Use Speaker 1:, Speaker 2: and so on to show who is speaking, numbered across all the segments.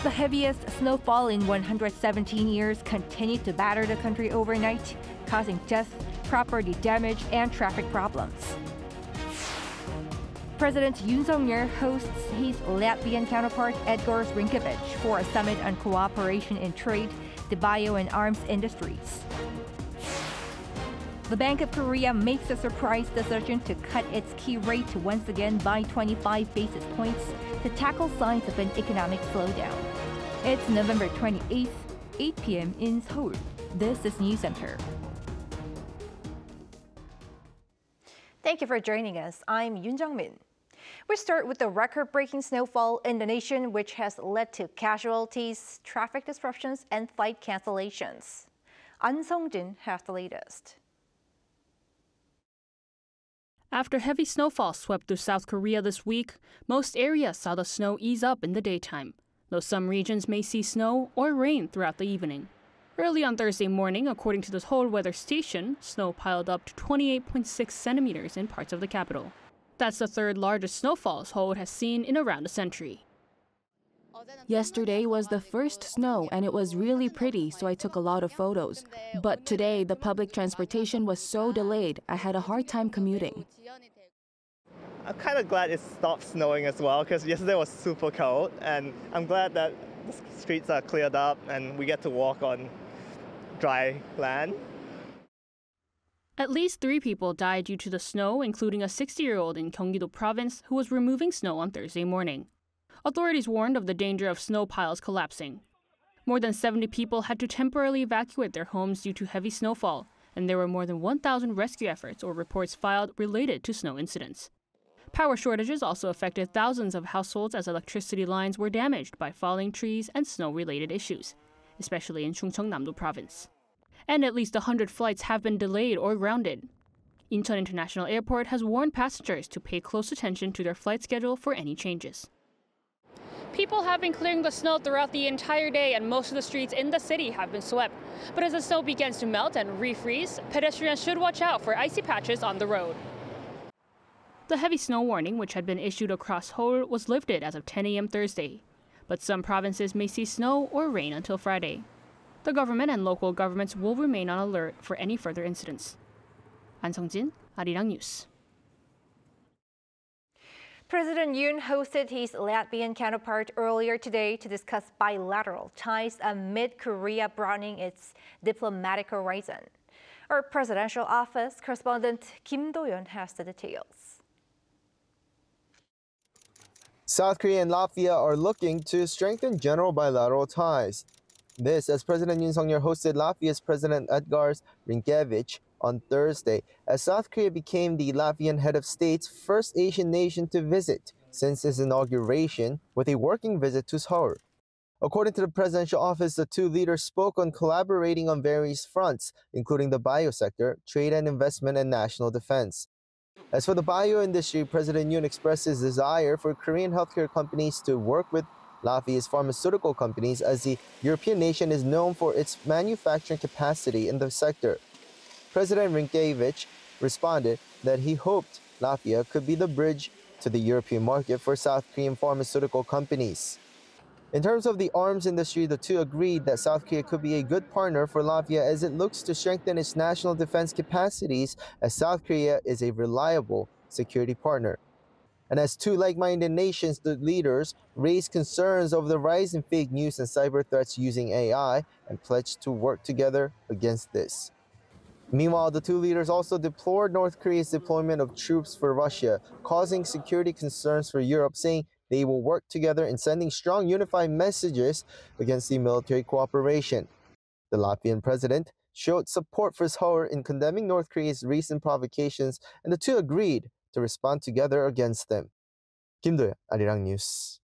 Speaker 1: The heaviest snowfall in 117 years continued to batter the country overnight, causing deaths, property damage, and traffic problems. President Yoon hosts his Latvian counterpart Econ Rinkēvičs for a summit on cooperation in trade, the bio and arms industries. The Bank of Korea makes a surprise decision to cut its key rate once again by 25 basis points to tackle signs of an economic slowdown. It's November 28th, 8 p.m. in Seoul. This is Newscenter. Thank you for joining us. I'm Yoon Min. We start with the record-breaking snowfall in the nation, which has led to casualties, traffic disruptions, and flight cancellations. An Song-jin has the latest.
Speaker 2: After heavy snowfall swept through South Korea this week, most areas saw the snow ease up in the daytime, though some regions may see snow or rain throughout the evening. Early on Thursday morning, according to the Seoul weather station, snow piled up to 28.6 centimeters in parts of the capital. That's the third largest snowfall Seoul has seen in around a century.
Speaker 3: Yesterday was the first snow and it was really pretty, so I took a lot of photos. But today, the public transportation was so delayed, I had a hard time commuting.
Speaker 4: I'm kind of glad it stopped snowing as well, because yesterday was super cold, and I'm glad that the streets are cleared up and we get to walk on dry land.
Speaker 2: At least 3 people died due to the snow, including a 60-year-old in Gyeonggi-do province who was removing snow on Thursday morning. Authorities warned of the danger of snow piles collapsing. More than 70 people had to temporarily evacuate their homes due to heavy snowfall, and there were more than 1,000 rescue efforts or reports filed related to snow incidents. Power shortages also affected thousands of households as electricity lines were damaged by falling trees and snow-related issues, especially in Chungcheongnam-do province. And at least 100 flights have been delayed or grounded. Incheon International Airport has warned passengers to pay close attention to their flight schedule for any changes. People have been clearing the snow throughout the entire day, and most of the streets in the city have been swept. But as the snow begins to melt and refreeze, pedestrians should watch out for icy patches on the road. The heavy snow warning, which had been issued across Seoul, was lifted as of 10 a.m. Thursday. But some provinces may see snow or rain until Friday. The government and local governments will remain on alert for any further incidents. An Song-jin, Arirang News.
Speaker 1: President Yoon hosted his Latvian counterpart earlier today to discuss bilateral ties amid Korea broadening its diplomatic horizon. Our presidential office correspondent Kim Do-yeon has the details.
Speaker 5: South Korea and Latvia are looking to strengthen general bilateral ties. This as President Yoon hosted Latvia's President Econ Rinkēvičs on Thursday, as South Korea became the Latvian head of state's first Asian nation to visit since its inauguration, with a working visit to Seoul. According to the presidential office, the two leaders spoke on collaborating on various fronts, including the biosector, trade and investment, and national defense. As for the bio industry, President Yoon expressed his desire for Korean healthcare companies to work with Latvia's pharmaceutical companies, as the European nation is known for its manufacturing capacity in the sector. President Rinkēvičs responded that he hoped Latvia could be the bridge to the European market for South Korean pharmaceutical companies. In terms of the arms industry, the two agreed that South Korea could be a good partner for Latvia as it looks to strengthen its national defense capacities, as South Korea is a reliable security partner. And as two like-minded nations, the leaders raised concerns over the rise in fake news and cyber threats using AI and pledged to work together against this. Meanwhile, the two leaders also deplored North Korea's deployment of troops for Russia, causing security concerns for Europe, saying they will work together in sending strong unified messages against the military cooperation. The Latvian president showed support for Seoul in condemning North Korea's recent provocations, and the two agreed to respond together against them. Kim Do-yeon, Arirang News.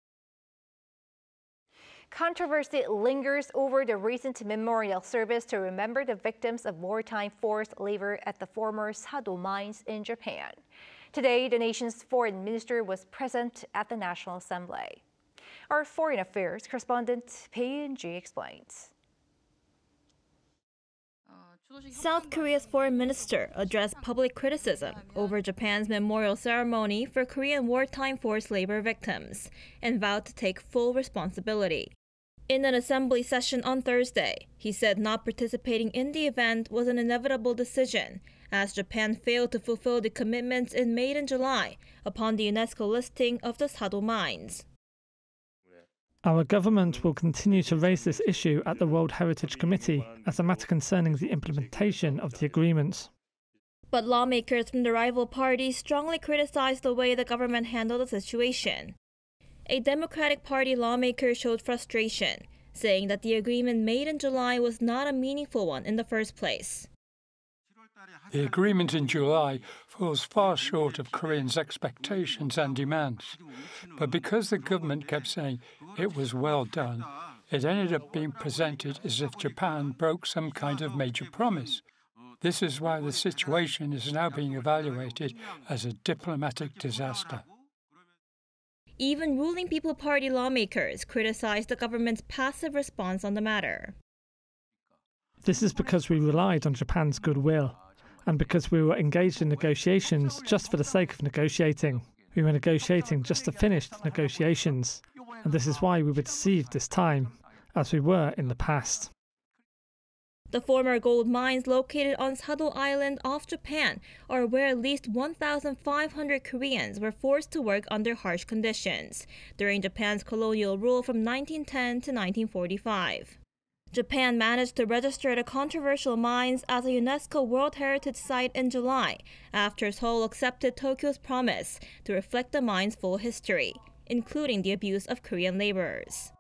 Speaker 1: Controversy lingers over the recent memorial service to remember the victims of wartime forced labor at the former Sado mines in Japan. Today, the nation's foreign minister was present at the National Assembly. Our foreign affairs correspondent Bae Eun-ji explains.
Speaker 6: South Korea's foreign minister addressed public criticism over Japan's memorial ceremony for Korean wartime forced labor victims and vowed to take full responsibility. In an assembly session on Thursday, he said not participating in the event was an inevitable decision, as Japan failed to fulfill the commitments it made in July upon the UNESCO listing of the Sado mines.
Speaker 7: Our government will continue to raise this issue at the World Heritage Committee as a matter concerning the implementation of the agreements.
Speaker 6: But lawmakers from the rival parties strongly criticized the way the government handled the situation. A Democratic Party lawmaker showed frustration, saying that the agreement made in July was not a meaningful one in the first place.
Speaker 8: The agreement in July falls far short of Koreans' expectations and demands. But because the government kept saying it was well done, it ended up being presented as if Japan broke some kind of major promise. This is why the situation is now being evaluated as a diplomatic disaster.
Speaker 6: Even ruling People Party lawmakers criticized the government's passive response on the matter.
Speaker 7: This is because we relied on Japan's goodwill, and because we were engaged in negotiations just for the sake of negotiating. We were negotiating just to finish the negotiations, and this is why we were deceived this time, as we were in the past.
Speaker 6: The former gold mines located on Sado Island off Japan are where at least 1,500 Koreans were forced to work under harsh conditions during Japan's colonial rule from 1910 to 1945. Japan managed to register the controversial mines as a UNESCO World Heritage Site in July after Seoul accepted Tokyo's promise to reflect the mine's full history, including the abuse of Korean laborers.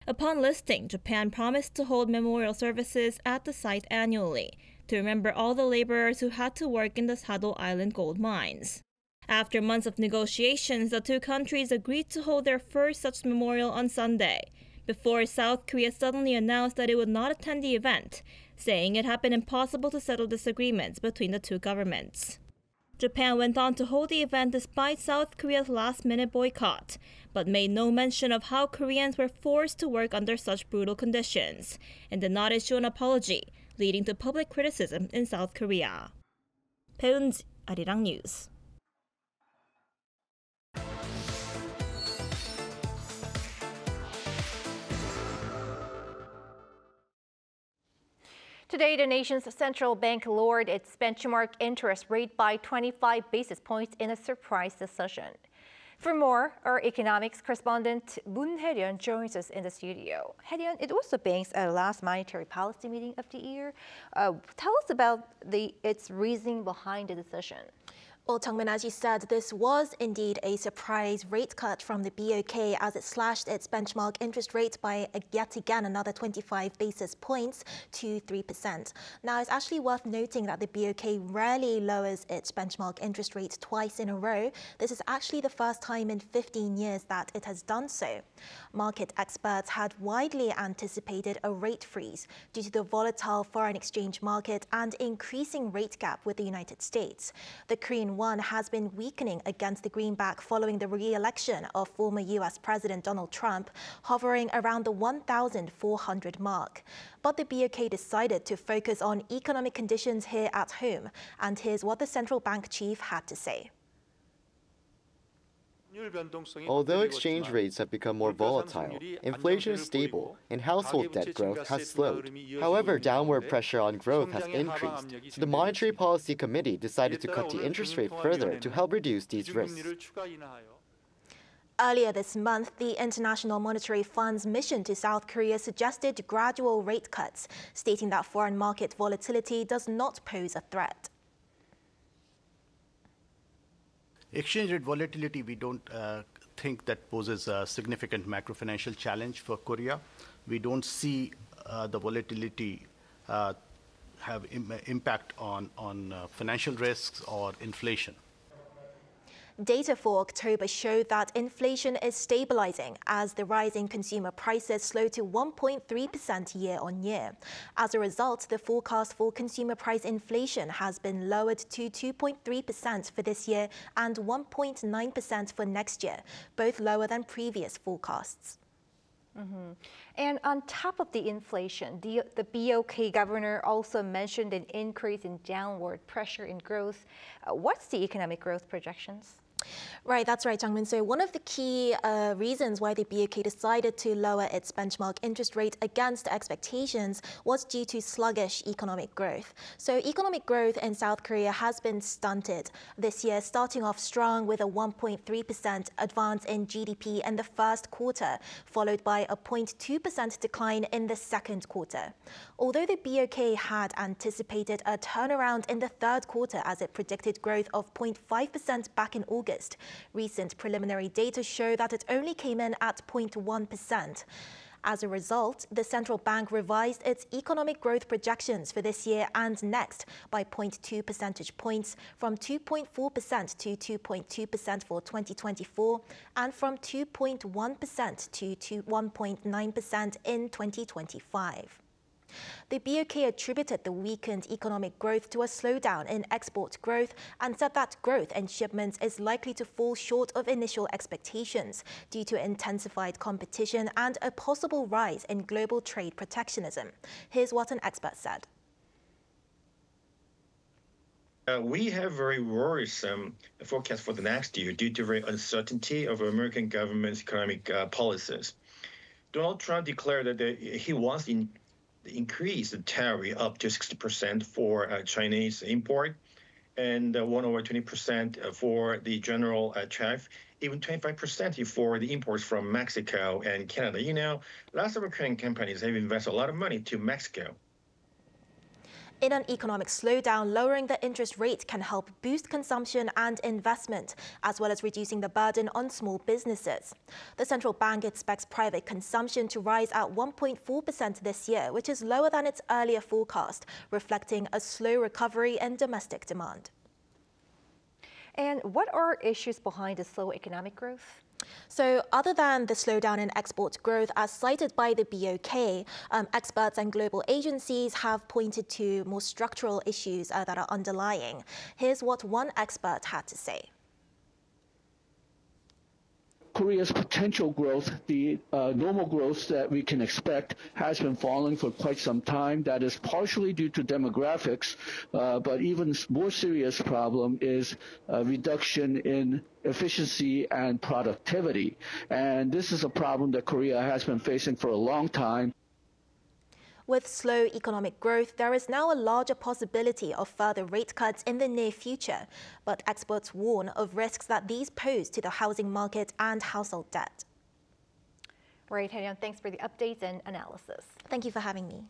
Speaker 6: Upon listing, Japan promised to hold memorial services at the site annually to remember all the laborers who had to work in the Sado Island gold mines. After months of negotiations, the two countries agreed to hold their first such memorial on Sunday, before South Korea suddenly announced that it would not attend the event, saying it had been impossible to settle disagreements between the two governments. Japan went on to hold the event despite South Korea's last-minute boycott, but made no mention of how Koreans were forced to work under such brutal conditions, and did not issue an apology, leading to public criticism in South Korea. 배은지, Arirang News.
Speaker 1: Today, the nation's central bank lowered its benchmark interest rate by 25 basis points in a surprise decision. For more, our economics correspondent Moon Hae-ryun joins us in the studio. Hae-ryun, it was the bank's last monetary policy meeting of the year. Tell us about its reasoning behind the decision.
Speaker 9: Well, Tungmin, as you said, this was indeed a surprise rate cut from the BOK as it slashed its benchmark interest rate by yet again another 25 basis points to 3%. Now, it's actually worth noting that the BOK rarely lowers its benchmark interest rate twice in a row. This is actually the first time in 15 years that it has done so. Market experts had widely anticipated a rate freeze due to the volatile foreign exchange market and increasing rate gap with the United States. The Korean won has been weakening against the greenback following the re-election of former U.S. President Donald Trump, hovering around the 1,400 mark. But the BOK decided to focus on economic conditions here at home, and here's what the central bank chief had to say.
Speaker 10: Although exchange rates have become more volatile, inflation is stable and household debt growth has slowed. However, downward pressure on growth has increased, so the Monetary Policy Committee decided to cut the interest rate further to help reduce these risks.
Speaker 9: Earlier this month, the International Monetary Fund's mission to South Korea suggested gradual rate cuts, stating that foreign market volatility does not pose a threat.
Speaker 11: Exchange rate volatility, we don't think that poses a significant macro-financial challenge for Korea. We don't see the volatility have impact on financial risks or inflation.
Speaker 9: Data for October showed that inflation is stabilizing as the rising consumer prices slowed to 1.3% year-on-year. As a result, the forecast for consumer price inflation has been lowered to 2.3% for this year and 1.9% for next year, both lower than previous forecasts.
Speaker 1: And on top of the inflation, the BOK governor also mentioned an increase in downward pressure in growth. What's the economic growth projections?
Speaker 9: Right, that's right, Changmin. So one of the key reasons why the BOK decided to lower its benchmark interest rate against expectations was due to sluggish economic growth. So economic growth in South Korea has been stunted this year, starting off strong with a 1.3% advance in GDP in the first quarter, followed by a 0.2% decline in the second quarter. Although the BOK had anticipated a turnaround in the third quarter as it predicted growth of 0.5% back in August, recent preliminary data show that it only came in at 0.1%. As a result, the central bank revised its economic growth projections for this year and next by 0.2 percentage points, from 2.4% to 2.2% for 2024 and from 2.1% to 1.9% in 2025. The BOK attributed the weakened economic growth to a slowdown in export growth and said that growth in shipments is likely to fall short of initial expectations due to intensified competition and a possible rise in global trade protectionism. Here's what an expert said.
Speaker 12: We have very worrisome forecast for the next year due to very uncertainty of American government's economic policies. Donald Trump declared that he wants to increase the tariff up to 60% for Chinese import and 1/20% for the general tariff, even 25% for the imports from Mexico and Canada. You know, lots of Korean companies have invested a lot of money to Mexico.
Speaker 9: In an economic slowdown, lowering the interest rate can help boost consumption and investment, as well as reducing the burden on small businesses. The central bank expects private consumption to rise at 1.4% this year, which is lower than its earlier forecast, reflecting a slow recovery in domestic demand.
Speaker 1: And what are issues behind the slow economic growth?
Speaker 9: So other than the slowdown in export growth as cited by the BOK, experts and global agencies have pointed to more structural issues that are underlying. Here's what one expert had to say.
Speaker 13: Korea's potential growth, the normal growth that we can expect, has been falling for quite some time. That is partially due to demographics, but even more serious problem is a reduction in efficiency and productivity. And this is a problem that Korea has been facing for a long time.
Speaker 9: With slow economic growth, there is now a larger possibility of further rate cuts in the near future, but experts warn of risks that these pose to the housing market and household debt.
Speaker 1: Right, Hyundai, thanks for the updates and analysis.
Speaker 9: Thank you for having me.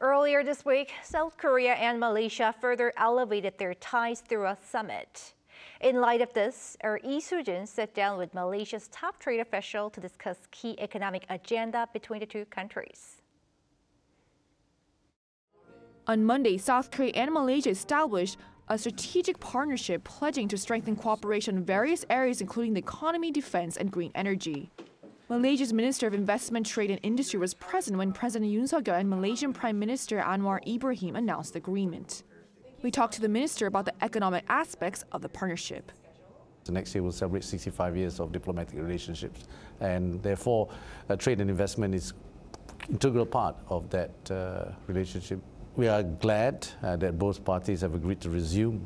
Speaker 1: Earlier this week, South Korea and Malaysia further elevated their ties through a summit. In light of this, our Lee Soo-jin sat down with Malaysia's top trade official to discuss key economic agenda between the two countries.
Speaker 3: On Monday, South Korea and Malaysia established a strategic partnership pledging to strengthen cooperation in various areas including the economy, defense, and green energy. Malaysia's Minister of Investment, Trade and Industry was present when President Yoon and Malaysian Prime Minister Anwar Ibrahim announced the agreement. We talked to the minister about the economic aspects of the partnership.
Speaker 14: The next year we'll celebrate 65 years of diplomatic relationships, and therefore trade and investment is an integral part of that relationship. We are glad that both parties have agreed to resume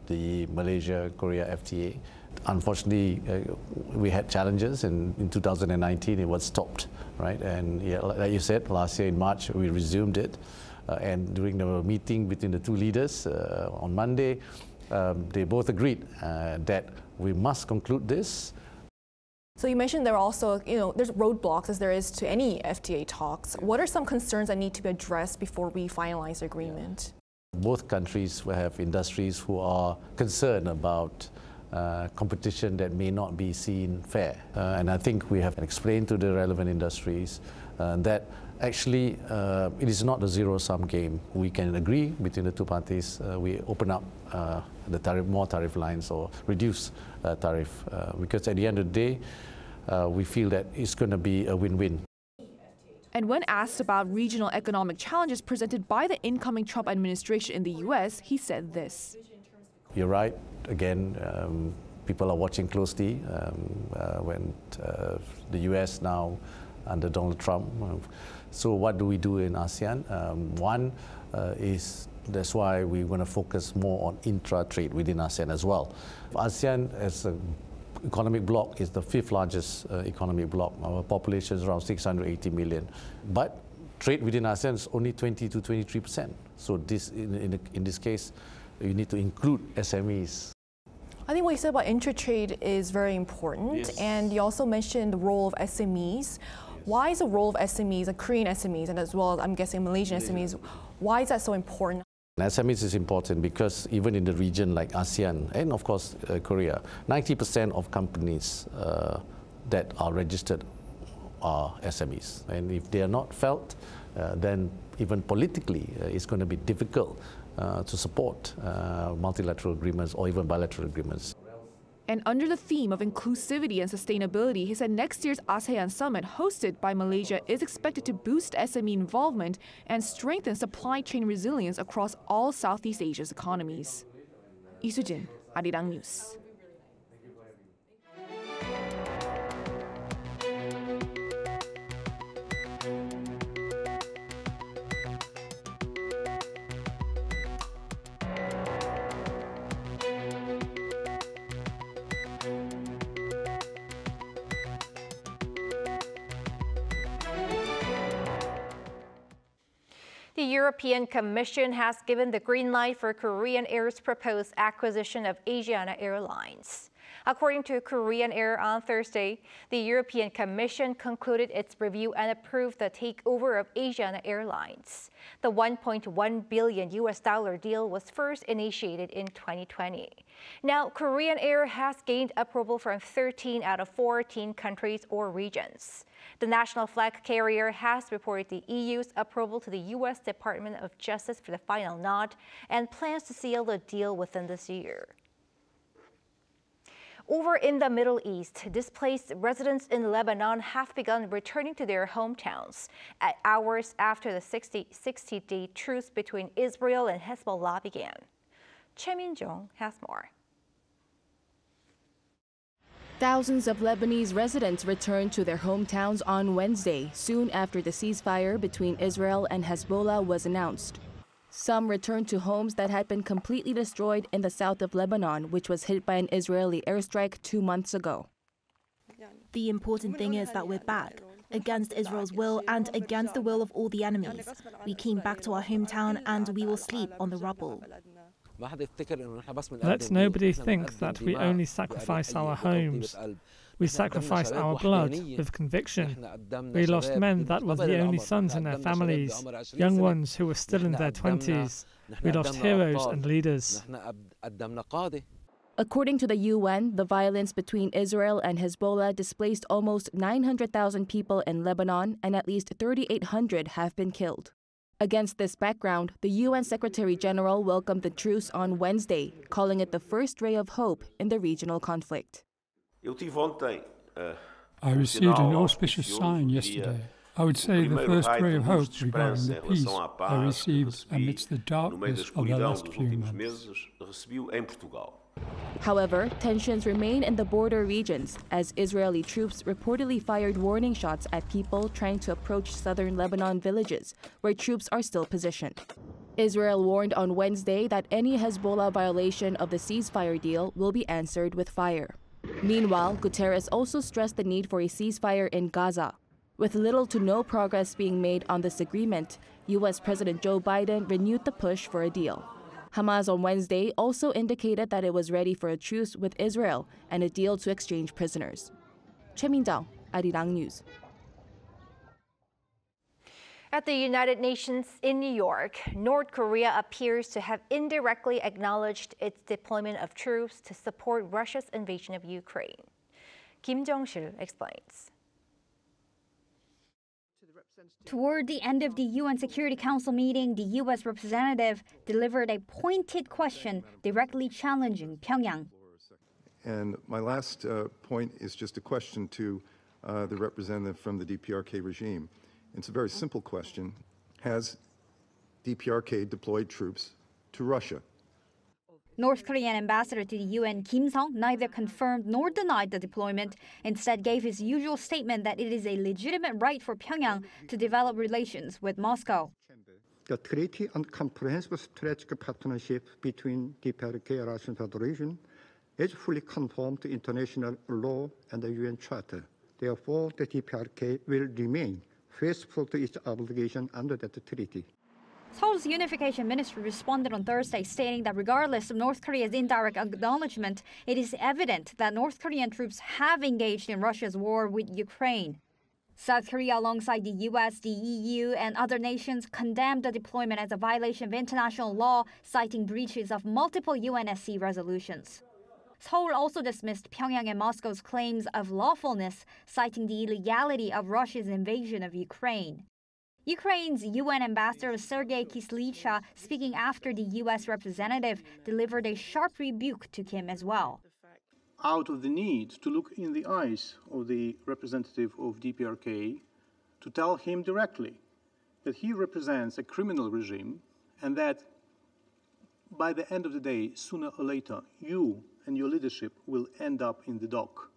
Speaker 14: the Malaysia-Korea FTA. Unfortunately, we had challenges, and in 2019 it was stopped, right? And yeah, like you said, last year in March we resumed it, and during the meeting between the two leaders on Monday, they both agreed that we must conclude this.
Speaker 3: So you mentioned there are also, there's roadblocks as there is to any FTA talks. What are some concerns that need to be addressed before we finalize the agreement?
Speaker 14: Both countries will have industries who are concerned about competition that may not be seen fair. And I think we have explained to the relevant industries that actually it is not a zero-sum game. We can agree between the two parties, we open up more tariff lines or reduce tariff, because at the end of the day, we feel that it's going to be a win-win.
Speaker 3: And when asked about regional economic challenges presented by the incoming Trump administration in the U.S., he said this.
Speaker 14: You're right. Again, people are watching closely when the US now under Donald Trump. So what do we do in ASEAN? One is that's why we're going to focus more on intra-trade within ASEAN as well. ASEAN as an economic bloc is the 5th largest economic bloc. Our population is around 680 million. But trade within ASEAN is only 20 to 23%. So this, in this case, you need to include SMEs.
Speaker 3: I think what you said about intra-trade is very important. Yes. And you also mentioned the role of SMEs. Why is the role of SMEs, Korean SMEs, and as well as I'm guessing Malaysian SMEs, why is that so important?
Speaker 14: SMEs is important because even in the region like ASEAN and of course Korea, 90% of companies that are registered are SMEs. And if they are not felt, then even politically it's going to be difficult to support multilateral agreements or even bilateral agreements.
Speaker 3: And under the theme of inclusivity and sustainability, he said next year's ASEAN summit hosted by Malaysia is expected to boost SME involvement and strengthen supply chain resilience across all Southeast Asia's economies. Lee Soo-jin, Arirang News.
Speaker 1: The European Commission has given the green light for Korean Air's proposed acquisition of Asiana Airlines. According to Korean Air on Thursday, the European Commission concluded its review and approved the takeover of Asiana Airlines. The $1.1 billion deal was first initiated in 2020. Now, Korean Air has gained approval from 13 out of 14 countries or regions. The national flag carrier has reported the EU's approval to the U.S. Department of Justice for the final nod and plans to seal the deal within this year. Over in the Middle East, displaced residents in Lebanon have begun returning to their hometowns at hours after the 60-day truce between Israel and Hezbollah began. Choi Min-jung has more.
Speaker 2: Thousands of Lebanese residents returned to their hometowns on Wednesday, soon after the ceasefire between Israel and Hezbollah was announced. Some returned to homes that had been completely destroyed in the south of Lebanon, which was hit by an Israeli airstrike 2 months ago.
Speaker 15: The important thing is that we're back, against Israel's will and against the will of all the enemies. We came back to our hometown and we will sleep on the rubble.
Speaker 7: Let nobody think that we only sacrifice our homes. We sacrifice our blood with conviction. We lost men that were the only sons in their families, young ones who were still in their 20s. We lost heroes and leaders.
Speaker 2: According to the UN, the violence between Israel and Hezbollah displaced almost 900,000 people in Lebanon, and at least 3,800 have been killed. Against this background, the UN Secretary General welcomed the truce on Wednesday, calling it the first ray of hope in the regional conflict.
Speaker 8: I received an auspicious sign yesterday. I would say the first ray of hope regarding the peace I received amidst the darkness of the last few months.
Speaker 2: However, tensions remain in the border regions as Israeli troops reportedly fired warning shots at people trying to approach southern Lebanon villages, where troops are still positioned. Israel warned on Wednesday that any Hezbollah violation of the ceasefire deal will be answered with fire. Meanwhile, Guterres also stressed the need for a ceasefire in Gaza. With little to no progress being made on this agreement, U.S. President Joe Biden renewed the push for a deal. Hamas on Wednesday also indicated that it was ready for a truce with Israel and a deal to exchange prisoners. Choi Min-jung, Arirang News.
Speaker 1: At the United Nations in New York, North Korea appears to have indirectly acknowledged its deployment of troops to support Russia's invasion of Ukraine. Kim Jong-sil explains.
Speaker 16: Toward the end of the UN Security Council meeting, the U.S. representative delivered a pointed question directly challenging Pyongyang.
Speaker 17: And my last point is just a question to the representative from the DPRK regime. It's a very simple question. Has DPRK deployed troops to Russia?
Speaker 16: North Korean ambassador to the UN, Kim Sung, neither confirmed nor denied the deployment, instead gave his usual statement that it is a legitimate right for Pyongyang to develop relations with Moscow.
Speaker 18: The Treaty on Comprehensive Strategic Partnership between DPRK and Russian Federation is fully conform to international law and the UN Charter. Therefore, the DPRK will remain faithful to its obligation under that treaty.
Speaker 16: Seoul's unification ministry responded on Thursday, stating that regardless of North Korea's indirect acknowledgement, it is evident that North Korean troops have engaged in Russia's war with Ukraine. South Korea, alongside the US, the EU, and other nations, condemned the deployment as a violation of international law, citing breaches of multiple UNSC resolutions. Seoul also dismissed Pyongyang and Moscow's claims of lawfulness, citing the illegality of Russia's invasion of Ukraine. Ukraine's UN ambassador Sergei Kislycha, speaking after the US representative, delivered a sharp rebuke to Kim as well.
Speaker 19: Out of the need to look in the eyes of the representative of DPRK, to tell him directly that he represents a criminal regime and that by the end of the day, sooner or later, you and your leadership will end up in the dock.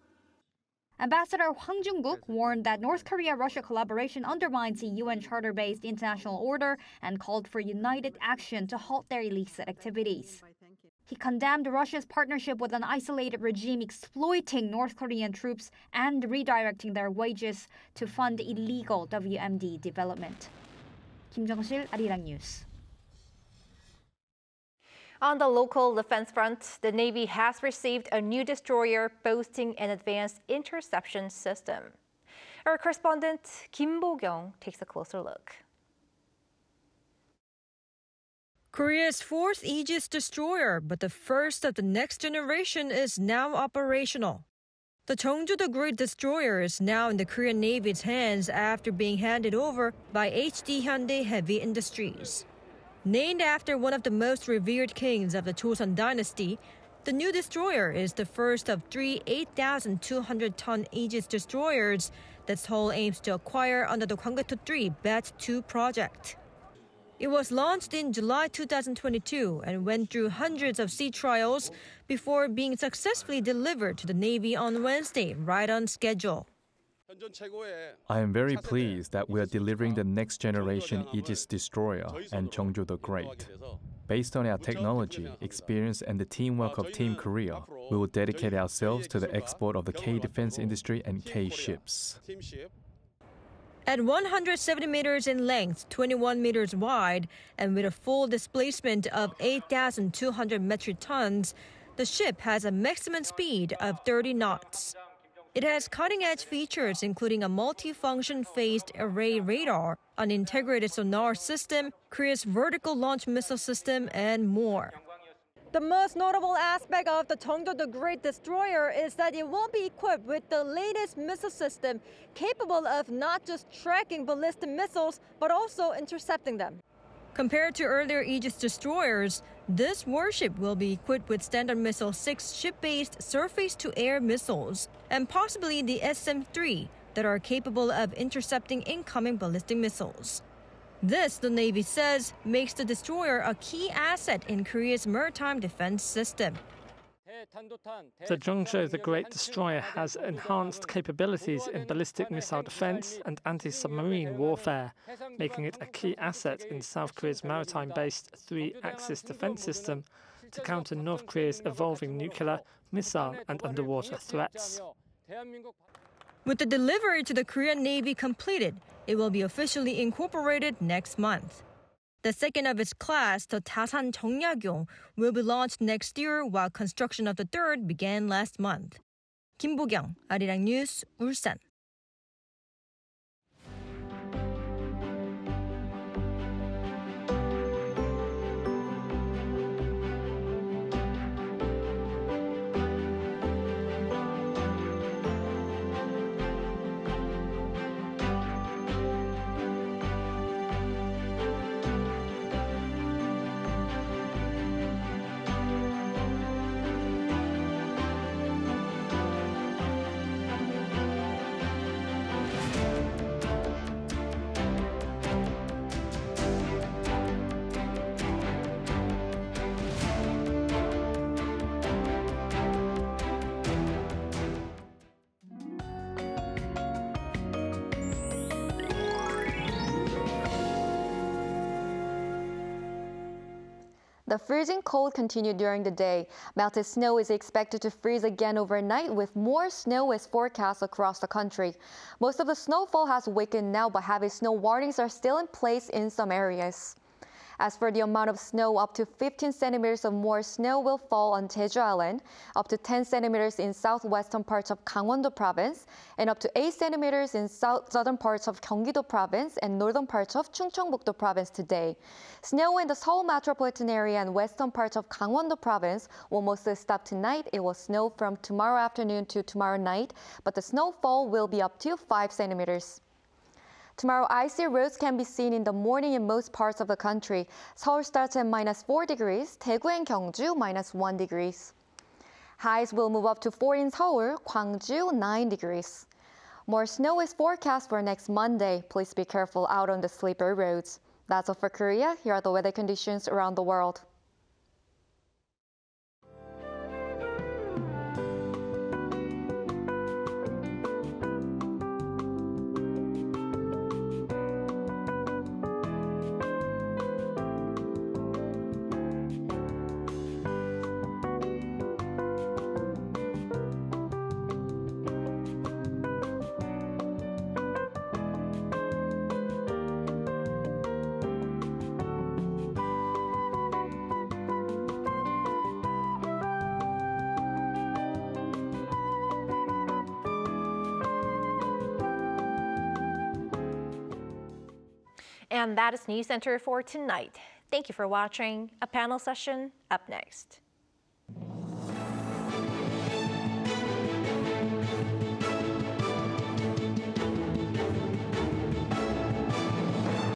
Speaker 16: Ambassador Hwang Jung-guk warned that North Korea-Russia collaboration undermines the UN Charter-based international order and called for united action to halt their illicit activities. He condemned Russia's partnership with an isolated regime exploiting North Korean troops and redirecting their wages to fund illegal WMD development. Kim Jong-sil, Arirang News.
Speaker 1: On the local defense front, the Navy has received a new destroyer boasting an advanced interception system. Our correspondent Kim Bo-kyung takes a closer look.
Speaker 20: Korea's fourth Aegis destroyer, but the first of the next generation, is now operational. The Cheongju the Great destroyer is now in the Korean Navy's hands after being handed over by HD Hyundai Heavy Industries. Named after one of the most revered kings of the Joseon dynasty, the new destroyer is the first of three 8,200-ton Aegis destroyers that Seoul aims to acquire under the Hwanggae-to 3 Batch 2 project. It was launched in July 2022 and went through hundreds of sea trials before being successfully delivered to the Navy on Wednesday, right on schedule.
Speaker 21: I am very pleased that we are delivering the next generation Aegis destroyer and Cheongju the Great. Based on our technology, experience, and the teamwork of Team Korea, we will dedicate ourselves to the export of the K defense industry and K ships.
Speaker 20: At 170 meters in length, 21 meters wide, and with a full displacement of 8,200 metric tons, the ship has a maximum speed of 30 knots. It has cutting-edge features including a multi-function phased array radar, an integrated sonar system, Korea's vertical launch missile system, and more.
Speaker 22: The most notable aspect of the Cheongju the Great destroyer is that it will be equipped with the latest missile system capable of not just tracking ballistic missiles, but also intercepting them.
Speaker 20: Compared to earlier Aegis destroyers, this warship will be equipped with Standard Missile 6 ship-based surface-to-air missiles and possibly the SM-3 that are capable of intercepting incoming ballistic missiles. This, the Navy says, makes the destroyer a key asset in Korea's maritime defense system.
Speaker 7: The Cheongju the Great destroyer has enhanced capabilities in ballistic missile defense and anti-submarine warfare, making it a key asset in South Korea's maritime-based three-axis defense system to counter North Korea's evolving nuclear, missile, and underwater threats.
Speaker 20: With the delivery to the Korean Navy completed, it will be officially incorporated next month. The second of its class, the Dasan Jeongnyagyong, will be launched next year, while construction of the third began last month. Kim Bo-kyung, Arirang News, Ulsan.
Speaker 4: The freezing cold continued during the day. Melted snow is expected to freeze again overnight, with more snow is forecast across the country. Most of the snowfall has weakened now, but heavy snow warnings are still in place in some areas. As for the amount of snow, up to 15 centimeters of more snow will fall on Jeju Island, up to 10 centimeters in southwestern parts of Gangwon-do province, and up to 8 centimeters in southern parts of Gyeonggi-do province and northern parts of Chungcheongbuk-do province today. Snow in the Seoul metropolitan area and western parts of Gangwon-do province will mostly stop tonight. It will snow from tomorrow afternoon to tomorrow night, but the snowfall will be up to 5 centimeters. Tomorrow, icy roads can be seen in the morning in most parts of the country. Seoul starts at -4 degrees, Daegu and Gyeongju -1 degrees. Highs will move up to 4 in Seoul, Gwangju 9 degrees. More snow is forecast for next Monday. Please be careful out on the slippery roads. That's all for Korea. Here are the weather conditions around the world.
Speaker 1: And that is Newscenter for tonight. Thank you for watching. A panel session up next.